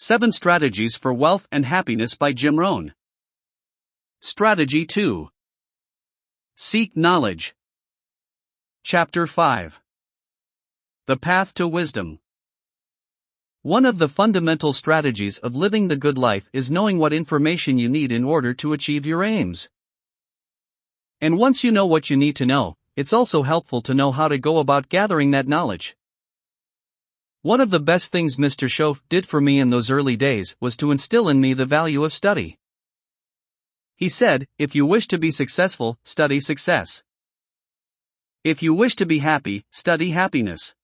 7 Strategies for Wealth and Happiness by Jim Rohn. Strategy 2. Seek Knowledge. Chapter 5. The Path to Wisdom. One of the fundamental strategies of living the good life is knowing what information you need in order to achieve your aims. And once you know what you need to know, it's also helpful to know how to go about gathering that knowledge. One of the best things Mr. Schoaf did for me in those early days was to instill in me the value of study. He said, if you wish to be successful, study success. If you wish to be happy, study happiness.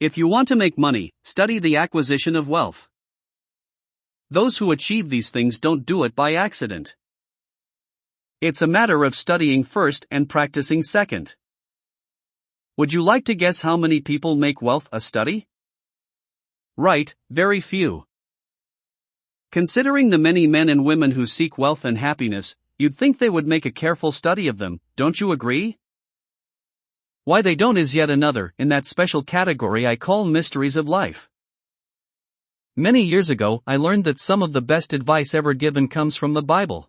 If you want to make money, study the acquisition of wealth. Those who achieve these things don't do it by accident. It's a matter of studying first and practicing second. Would you like to guess how many people make wealth a study? Right, very few. Considering the many men and women who seek wealth and happiness, you'd think they would make a careful study of them, don't you agree? Why they don't is yet another in that special category I call mysteries of life. Many years ago, I learned that some of the best advice ever given comes from the Bible.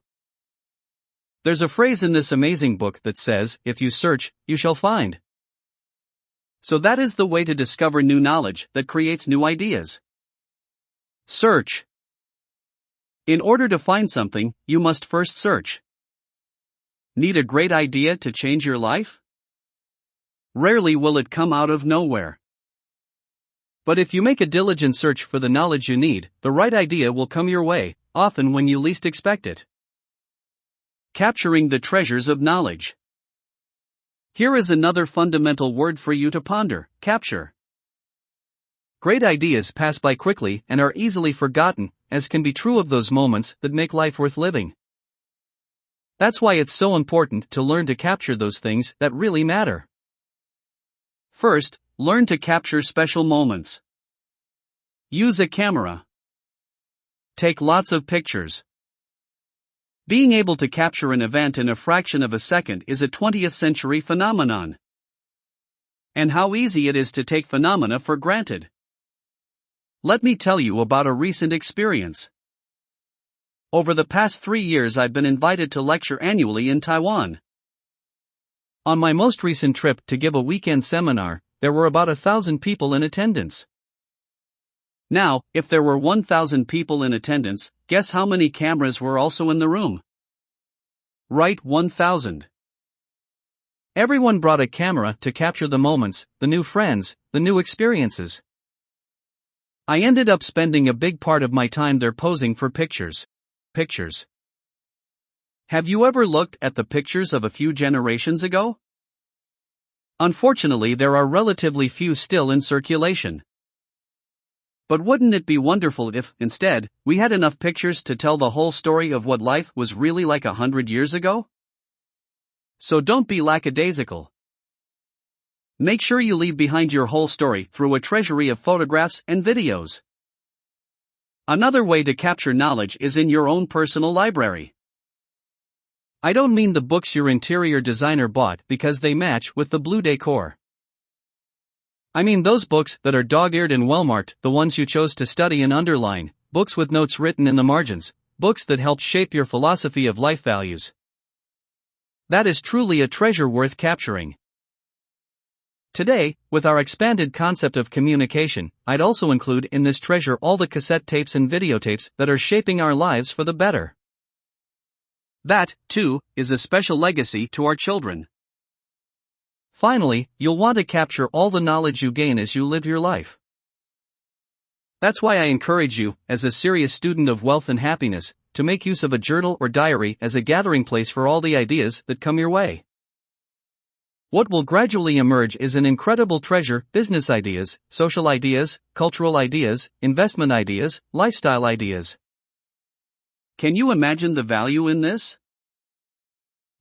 There's a phrase in this amazing book that says, if you search, you shall find. So that is the way to discover new knowledge that creates new ideas. Search. In order to find something, you must first search. Need a great idea to change your life? Rarely will it come out of nowhere. But if you make a diligent search for the knowledge you need, the right idea will come your way, often when you least expect it. Capturing the treasures of knowledge. Here is another fundamental word for you to ponder: capture. Great ideas pass by quickly and are easily forgotten, as can be true of those moments that make life worth living. That's why it's so important to learn to capture those things that really matter. First, learn to capture special moments. Use a camera. Take lots of pictures. Being able to capture an event in a fraction of a second is a 20th century phenomenon. And how easy it is to take phenomena for granted. Let me tell you about a recent experience. Over the past 3 years I've been invited to lecture annually in Taiwan. On my most recent trip to give a weekend seminar, there were about 1,000 people in attendance. Now, if there were 1,000 people in attendance, guess how many cameras were also in the room? Right, 1,000. Everyone brought a camera to capture the moments, the new friends, the new experiences. I ended up spending a big part of my time there posing for pictures. Have you ever looked at the pictures of a few generations ago? Unfortunately, there are relatively few still in circulation. But wouldn't it be wonderful if, instead, we had enough pictures to tell the whole story of what life was really like 100 years ago? So don't be lackadaisical. Make sure you leave behind your whole story through a treasury of photographs and videos. Another way to capture knowledge is in your own personal library. I don't mean the books your interior designer bought because they match with the blue decor. I mean those books that are dog-eared and well-marked, the ones you chose to study and underline, books with notes written in the margins, books that help shape your philosophy of life values. That is truly a treasure worth capturing. Today, with our expanded concept of communication, I'd also include in this treasure all the cassette tapes and videotapes that are shaping our lives for the better. That, too, is a special legacy to our children. Finally, you'll want to capture all the knowledge you gain as you live your life. That's why I encourage you, as a serious student of wealth and happiness, to make use of a journal or diary as a gathering place for all the ideas that come your way. What will gradually emerge is an incredible treasure: business ideas, social ideas, cultural ideas, investment ideas, lifestyle ideas. Can you imagine the value in this?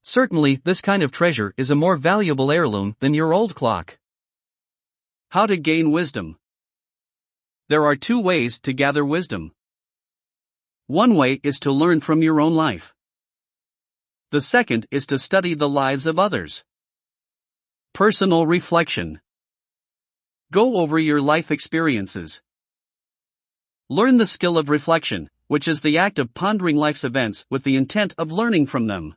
Certainly, this kind of treasure is a more valuable heirloom than your old clock. How to gain wisdom. There are 2 ways to gather wisdom. One way is to learn from your own life. The second is to study the lives of others. Personal reflection. Go over your life experiences. Learn the skill of reflection, which is the act of pondering life's events with the intent of learning from them.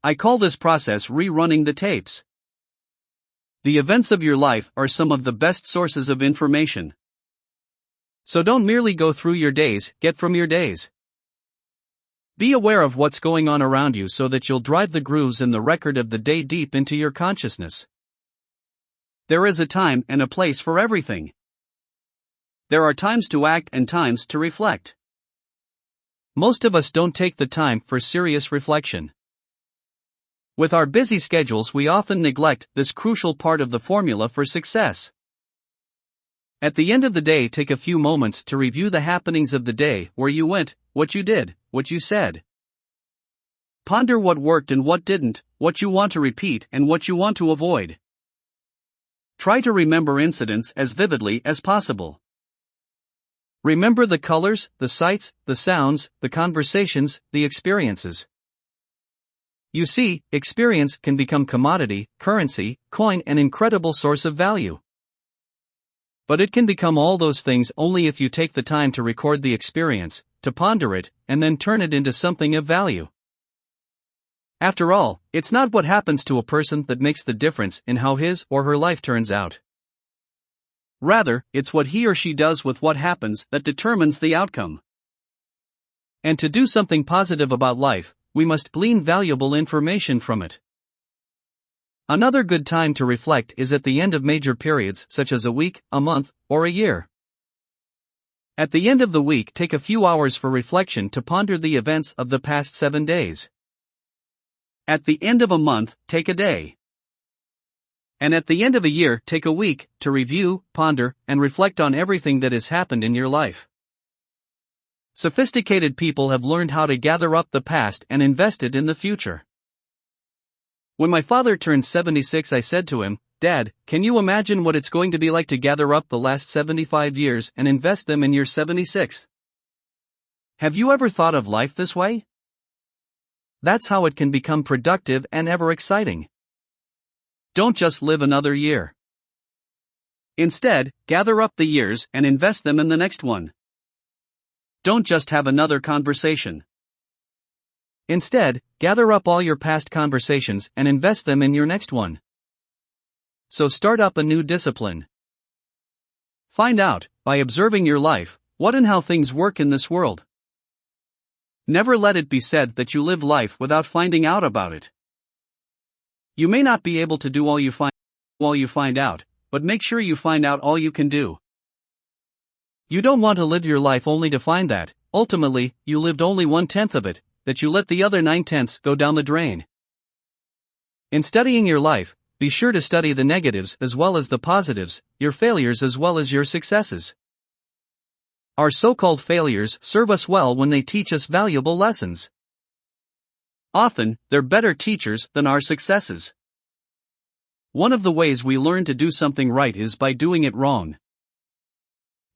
I call this process rerunning the tapes. The events of your life are some of the best sources of information. So don't merely go through your days, get from your days. Be aware of what's going on around you so that you'll drive the grooves in the record of the day deep into your consciousness. There is a time and a place for everything. There are times to act and times to reflect. Most of us don't take the time for serious reflection. With our busy schedules, we often neglect this crucial part of the formula for success. At the end of the day, take a few moments to review the happenings of the day, where you went, what you did, what you said. Ponder what worked and what didn't, what you want to repeat and what you want to avoid. Try to remember incidents as vividly as possible. Remember the colors, the sights, the sounds, the conversations, the experiences. You see, experience can become commodity, currency, coin, an incredible source of value. But it can become all those things only if you take the time to record the experience, to ponder it, and then turn it into something of value. After all, it's not what happens to a person that makes the difference in how his or her life turns out. Rather, it's what he or she does with what happens that determines the outcome. And to do something positive about life, we must glean valuable information from it. Another good time to reflect is at the end of major periods such as a week, a month, or a year. At the end of the week, take a few hours for reflection to ponder the events of the past 7 days. At the end of a month, take a day. And at the end of a year, take a week to review, ponder, and reflect on everything that has happened in your life. Sophisticated people have learned how to gather up the past and invest it in the future. When my father turned 76, I said to him, "Dad, can you imagine what it's going to be like to gather up the last 75 years and invest them in your 76th? Have you ever thought of life this way? That's how it can become productive and ever exciting. Don't just live another year. Instead, gather up the years and invest them in the next one. Don't just have another conversation. Instead, gather up all your past conversations and invest them in your next one. So start up a new discipline. Find out, by observing your life, what and how things work in this world. Never let it be said that you live life without finding out about it. You may not be able to do all you find out, but make sure you find out all you can do. You don't want to live your life only to find that, ultimately, you lived only 1/10 of it, that you let the other 9/10 go down the drain. In studying your life, be sure to study the negatives as well as the positives, your failures as well as your successes. Our so-called failures serve us well when they teach us valuable lessons. Often, they're better teachers than our successes. One of the ways we learn to do something right is by doing it wrong.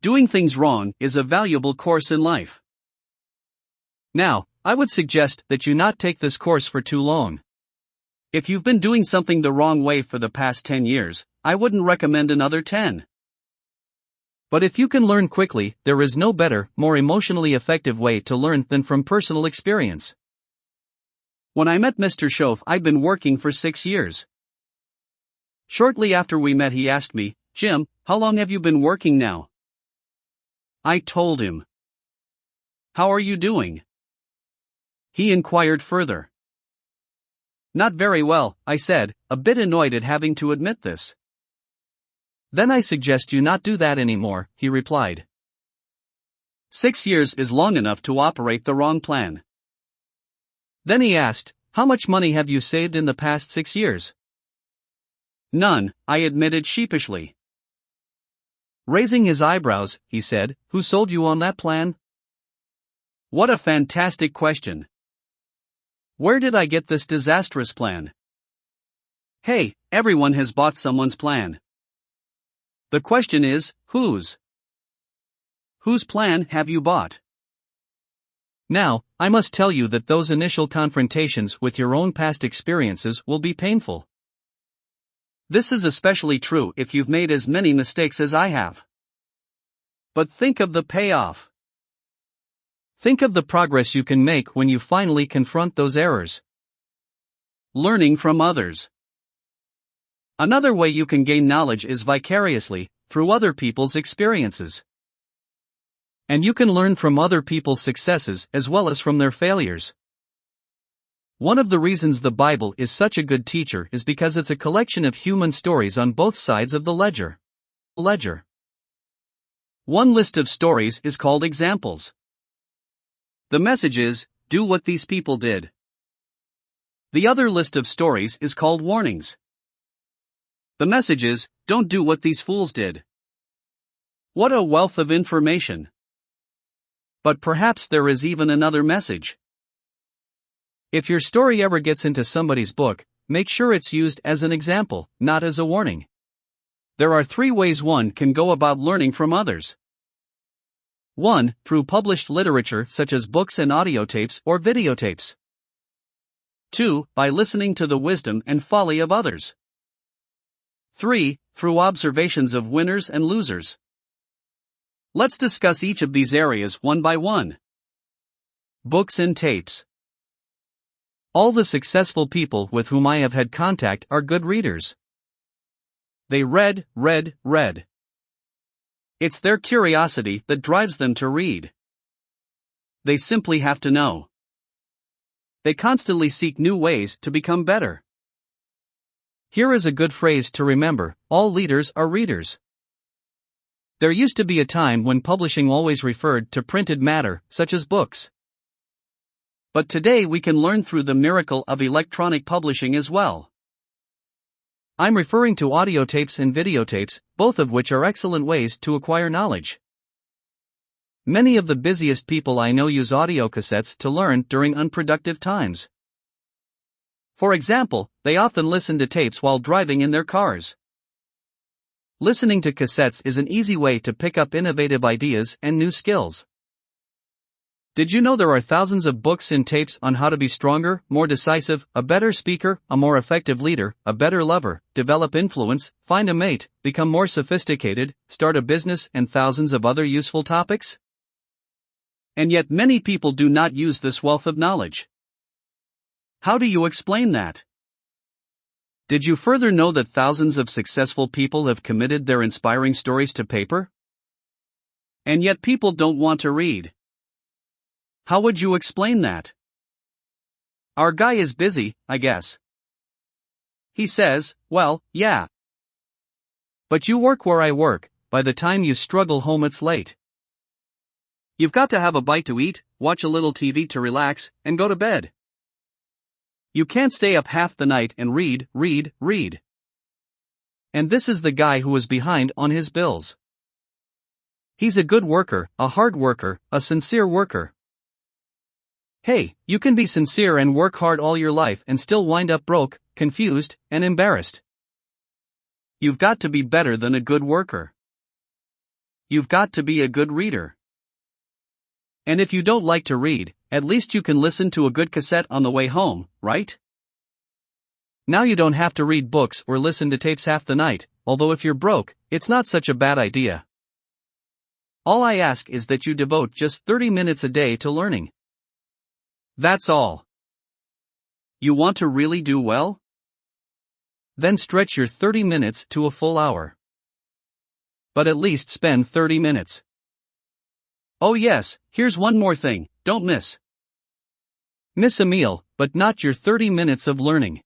Doing things wrong is a valuable course in life. Now, I would suggest that you not take this course for too long. If you've been doing something the wrong way for the past 10 years, I wouldn't recommend another 10. But if you can learn quickly, there is no better, more emotionally effective way to learn than from personal experience. When I met Mr. Schoaf, I'd been working for 6 years. Shortly after we met, he asked me, "Jim, how long have you been working now?" I told him. "How are you doing?" He inquired further. "Not very well," I said, a bit annoyed at having to admit this. "Then I suggest you not do that anymore," he replied. 6 years is long enough to operate the wrong plan. Then he asked, "How much money have you saved in the past 6 years?" "None," I admitted sheepishly. Raising his eyebrows, he said, "Who sold you on that plan?" "What a fantastic question. Where did I get this disastrous plan?" Hey, everyone has bought someone's plan. The question is, whose? Whose plan have you bought? Now, I must tell you that those initial confrontations with your own past experiences will be painful. This is especially true if you've made as many mistakes as I have. But think of the payoff. Think of the progress you can make when you finally confront those errors. Learning from others. Another way you can gain knowledge is vicariously, through other people's experiences. And you can learn from other people's successes as well as from their failures. One of the reasons the Bible is such a good teacher is because it's a collection of human stories on both sides of the ledger. One list of stories is called examples. The message is, do what these people did. The other list of stories is called warnings. The message is, don't do what these fools did. What a wealth of information. But perhaps there is even another message. If your story ever gets into somebody's book, make sure it's used as an example, not as a warning. There are 3 ways one can go about learning from others. 1. Through published literature such as books and audio tapes or videotapes. 2. By listening to the wisdom and folly of others. 3. Through observations of winners and losers. Let's discuss each of these areas one by one. Books and tapes. All the successful people with whom I have had contact are good readers. They read. It's their curiosity that drives them to read. They simply have to know. They constantly seek new ways to become better. Here is a good phrase to remember: all leaders are readers. There used to be a time when publishing always referred to printed matter, such as books. But today we can learn through the miracle of electronic publishing as well. I'm referring to audio tapes and videotapes, both of which are excellent ways to acquire knowledge. Many of the busiest people I know use audio cassettes to learn during unproductive times. For example, they often listen to tapes while driving in their cars. Listening to cassettes is an easy way to pick up innovative ideas and new skills. Did you know there are thousands of books and tapes on how to be stronger, more decisive, a better speaker, a more effective leader, a better lover, develop influence, find a mate, become more sophisticated, start a business, and thousands of other useful topics? And yet many people do not use this wealth of knowledge. How do you explain that? Did you further know that thousands of successful people have committed their inspiring stories to paper? And yet people don't want to read. How would you explain that? Our guy is busy, I guess. He says, well, yeah. But you work where I work, by the time you struggle home it's late. You've got to have a bite to eat, watch a little TV to relax, and go to bed. You can't stay up half the night and read. And this is the guy who is behind on his bills. He's a good worker, a hard worker, a sincere worker. Hey, you can be sincere and work hard all your life and still wind up broke, confused, and embarrassed. You've got to be better than a good worker. You've got to be a good reader. And if you don't like to read, at least you can listen to a good cassette on the way home, right? Now you don't have to read books or listen to tapes half the night, although if you're broke, it's not such a bad idea. All I ask is that you devote just 30 minutes a day to learning. That's all. You want to really do well? Then stretch your 30 minutes to a full hour. But at least spend 30 minutes. Oh yes, here's one more thing, don't miss. Miss a meal, but not your 30 minutes of learning.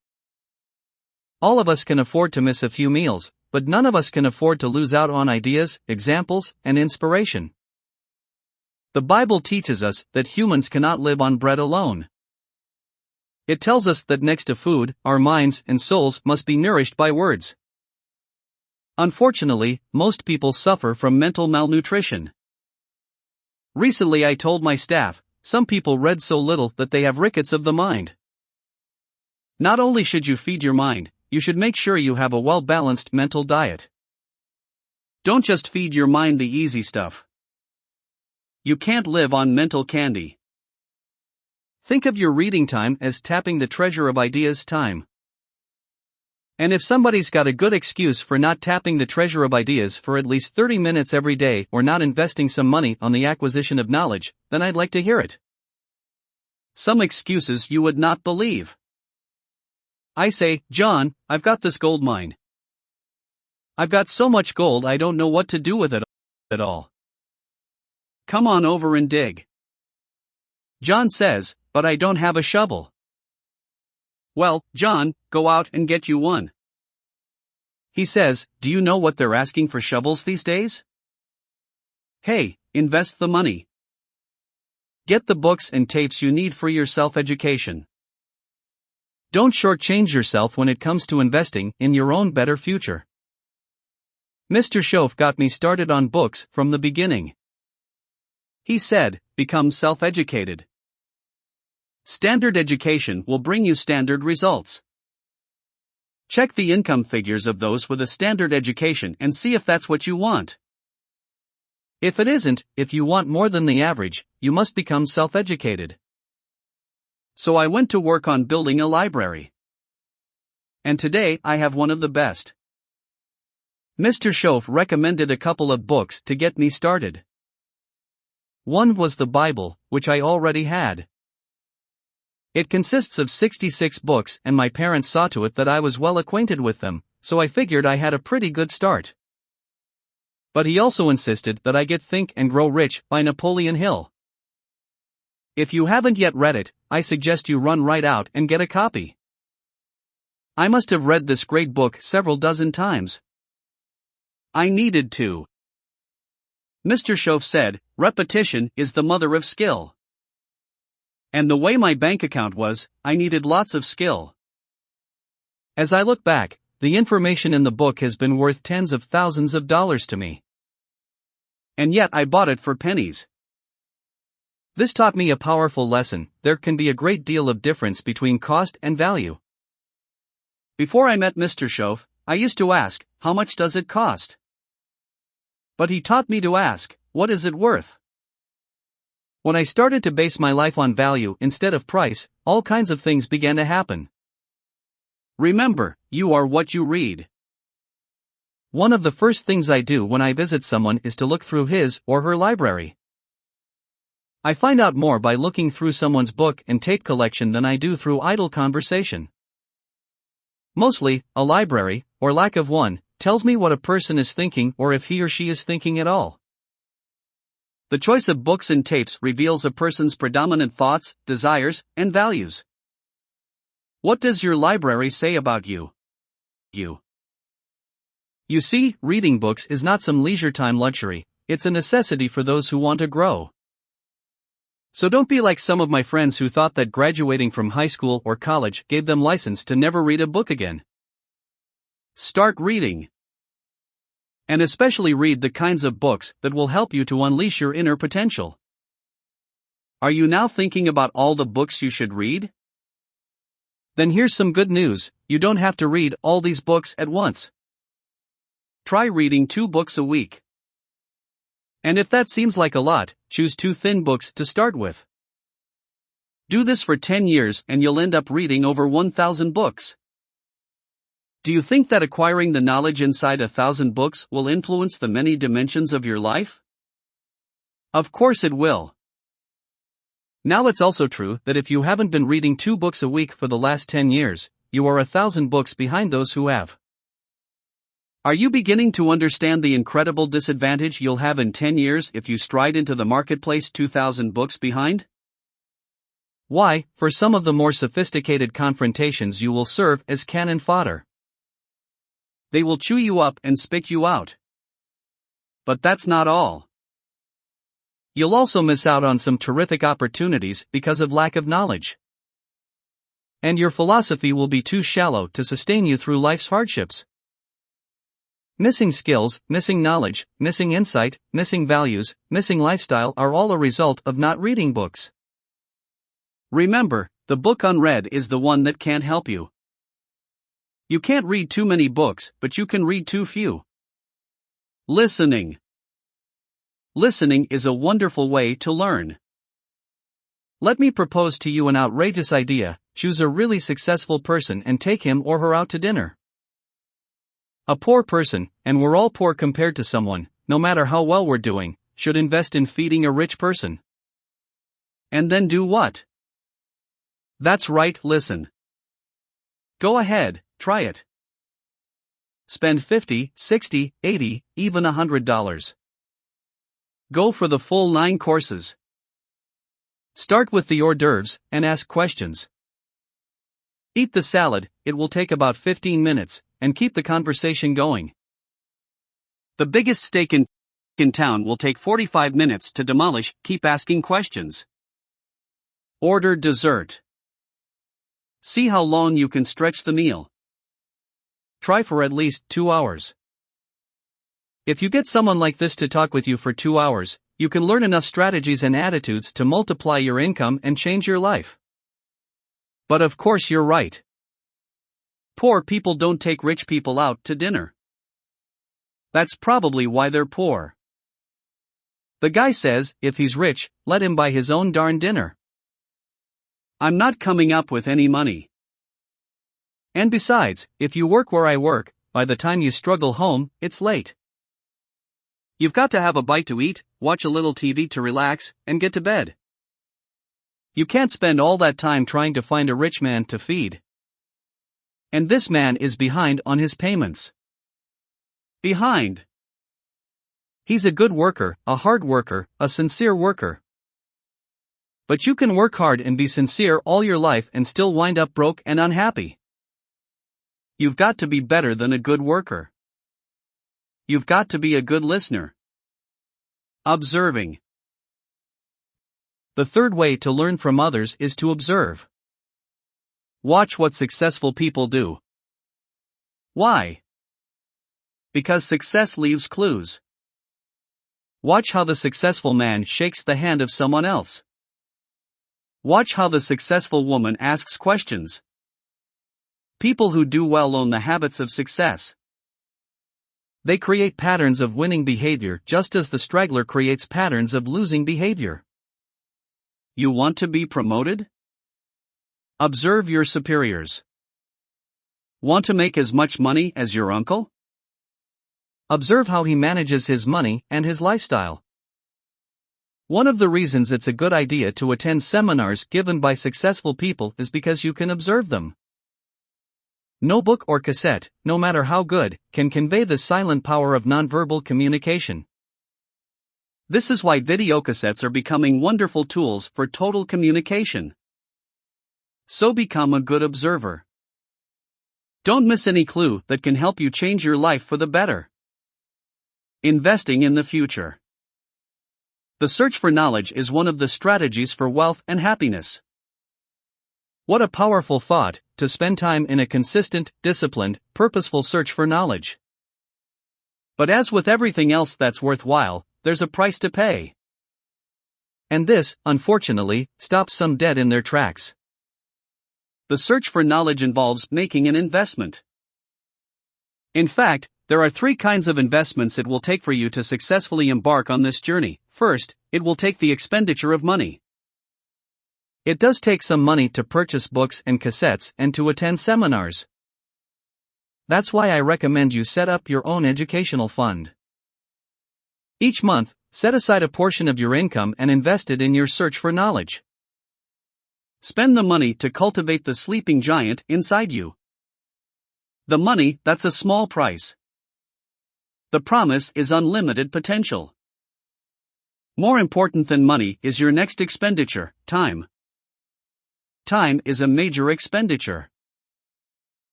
All of us can afford to miss a few meals, but none of us can afford to lose out on ideas, examples, and inspiration. The Bible teaches us that humans cannot live on bread alone. It tells us that next to food, our minds and souls must be nourished by words. Unfortunately, most people suffer from mental malnutrition. Recently I told my staff, some people read so little that they have rickets of the mind. Not only should you feed your mind, you should make sure you have a well-balanced mental diet. Don't just feed your mind the easy stuff. You can't live on mental candy. Think of your reading time as tapping the treasure of ideas time. And if somebody's got a good excuse for not tapping the treasure of ideas for at least 30 minutes every day or not investing some money on the acquisition of knowledge, then I'd like to hear it. Some excuses you would not believe. I say, John, I've got this gold mine. I've got so much gold I don't know what to do with it at all. Come on over and dig. John says, but I don't have a shovel. Well, John, go out and get you one. He says, do you know what they're asking for shovels these days? Hey, invest the money. Get the books and tapes you need for your self-education. Don't shortchange yourself when it comes to investing in your own better future. Mr. Schoaf got me started on books from the beginning. He said, become self-educated. Standard education will bring you standard results. Check the income figures of those with a standard education and see if that's what you want. If it isn't, if you want more than the average, you must become self-educated. So I went to work on building a library. And today I have one of the best. Mr. Schoaf recommended a couple of books to get me started. One was the Bible, which I already had. It consists of 66 books and my parents saw to it that I was well acquainted with them, so I figured I had a pretty good start. But he also insisted that I get Think and Grow Rich by Napoleon Hill. If you haven't yet read it, I suggest you run right out and get a copy. I must have read this great book several dozen times. I needed to. Mr. Schoaf said, repetition is the mother of skill. And the way my bank account was, I needed lots of skill. As I look back, the information in the book has been worth tens of thousands of dollars to me. And yet I bought it for pennies. This taught me a powerful lesson: there can be a great deal of difference between cost and value. Before I met Mr. Schoaf, I used to ask, how much does it cost? But he taught me to ask, what is it worth? When I started to base my life on value instead of price, all kinds of things began to happen. Remember, you are what you read. One of the first things I do when I visit someone is to look through his or her library. I find out more by looking through someone's book and tape collection than I do through idle conversation. Mostly, a library, or lack of one, tells me what a person is thinking or if he or she is thinking at all. The choice of books and tapes reveals a person's predominant thoughts, desires, and values. What does your library say about you? You see, reading books is not some leisure time luxury, it's a necessity for those who want to grow. So don't be like some of my friends who thought that graduating from high school or college gave them license to never read a book again. Start reading. And especially read the kinds of books that will help you to unleash your inner potential. Are you now thinking about all the books you should read? Then here's some good news: you don't have to read all these books at once. Try reading 2 books a week. And if that seems like a lot, choose 2 thin books to start with. Do this for 10 years and you'll end up reading over 1,000 books. Do you think that acquiring the knowledge inside 1,000 books will influence the many dimensions of your life? Of course it will. Now it's also true that if you haven't been reading 2 books a week for the last 10 years, you are 1,000 books behind those who have. Are you beginning to understand the incredible disadvantage you'll have in 10 years if you stride into the marketplace 2,000 books behind? Why, for some of the more sophisticated confrontations you will serve as cannon fodder. They will chew you up and spit you out. But that's not all. You'll also miss out on some terrific opportunities because of lack of knowledge. And your philosophy will be too shallow to sustain you through life's hardships. Missing skills, missing knowledge, missing insight, missing values, missing lifestyle are all a result of not reading books. Remember, the book unread is the one that can't help you. You can't read too many books, but you can read too few. Listening. Listening is a wonderful way to learn. Let me propose to you an outrageous idea: choose a really successful person and take him or her out to dinner. A poor person, and we're all poor compared to someone, no matter how well we're doing, should invest in feeding a rich person. And then do what? That's right, listen. Go ahead, try it. Spend $50, $60, $80, even $100. Go for the full 9 courses. Start with the hors d'oeuvres, and ask questions. Eat the salad, it will take about 15 minutes, and keep the conversation going. The biggest steak in town will take 45 minutes to demolish, keep asking questions. Order dessert. See how long you can stretch the meal. Try for at least 2 hours. If you get someone like this to talk with you for 2 hours, you can learn enough strategies and attitudes to multiply your income and change your life. But of course you're right. Poor people don't take rich people out to dinner. That's probably why they're poor. The guy says, if he's rich, let him buy his own darn dinner. I'm not coming up with any money. And besides, if you work where I work, by the time you struggle home, it's late. You've got to have a bite to eat, watch a little TV to relax, and get to bed. You can't spend all that time trying to find a rich man to feed. And this man is behind on his payments. Behind. He's a good worker, a hard worker, a sincere worker. But you can work hard and be sincere all your life and still wind up broke and unhappy. You've got to be better than a good worker. You've got to be a good listener. Observing. The third way to learn from others is to observe. Watch what successful people do. Why? Because success leaves clues. Watch how the successful man shakes the hand of someone else. Watch how the successful woman asks questions. People who do well own the habits of success. They create patterns of winning behavior just as the straggler creates patterns of losing behavior. You want to be promoted? Observe your superiors. Want to make as much money as your uncle? Observe how he manages his money and his lifestyle. One of the reasons it's a good idea to attend seminars given by successful people is because you can observe them. No book or cassette, no matter how good, can convey the silent power of nonverbal communication. This is why videocassettes are becoming wonderful tools for total communication. So become a good observer. Don't miss any clue that can help you change your life for the better. Investing in the future. The search for knowledge is one of the strategies for wealth and happiness. What a powerful thought, to spend time in a consistent, disciplined, purposeful search for knowledge. But as with everything else that's worthwhile, there's a price to pay. And this, unfortunately, stops some dead in their tracks. The search for knowledge involves making an investment. In fact, there are 3 kinds of investments it will take for you to successfully embark on this journey. First, it will take the expenditure of money. It does take some money to purchase books and cassettes and to attend seminars. That's why I recommend you set up your own educational fund. Each month, set aside a portion of your income and invest it in your search for knowledge. Spend the money to cultivate the sleeping giant inside you. The money, that's a small price. The promise is unlimited potential. More important than money is your next expenditure, time. Time is a major expenditure.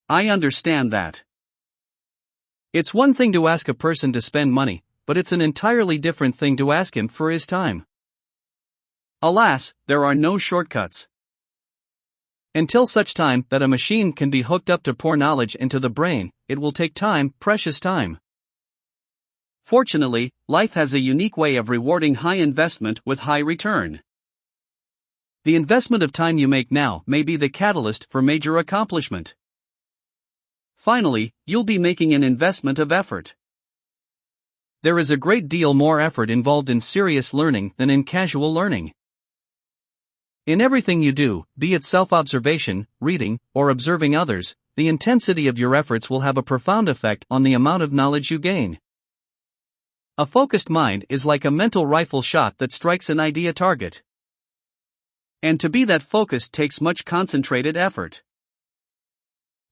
I understand that. It's one thing to ask a person to spend money, but it's an entirely different thing to ask him for his time. Alas, there are no shortcuts. Until such time that a machine can be hooked up to pour knowledge into the brain, it will take time, precious time. Fortunately, life has a unique way of rewarding high investment with high return. The investment of time you make now may be the catalyst for major accomplishment. Finally, you'll be making an investment of effort. There is a great deal more effort involved in serious learning than in casual learning. In everything you do, be it self-observation, reading, or observing others, the intensity of your efforts will have a profound effect on the amount of knowledge you gain. A focused mind is like a mental rifle shot that strikes an idea target. And to be that focused takes much concentrated effort.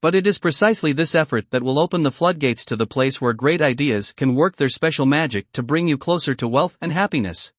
But it is precisely this effort that will open the floodgates to the place where great ideas can work their special magic to bring you closer to wealth and happiness.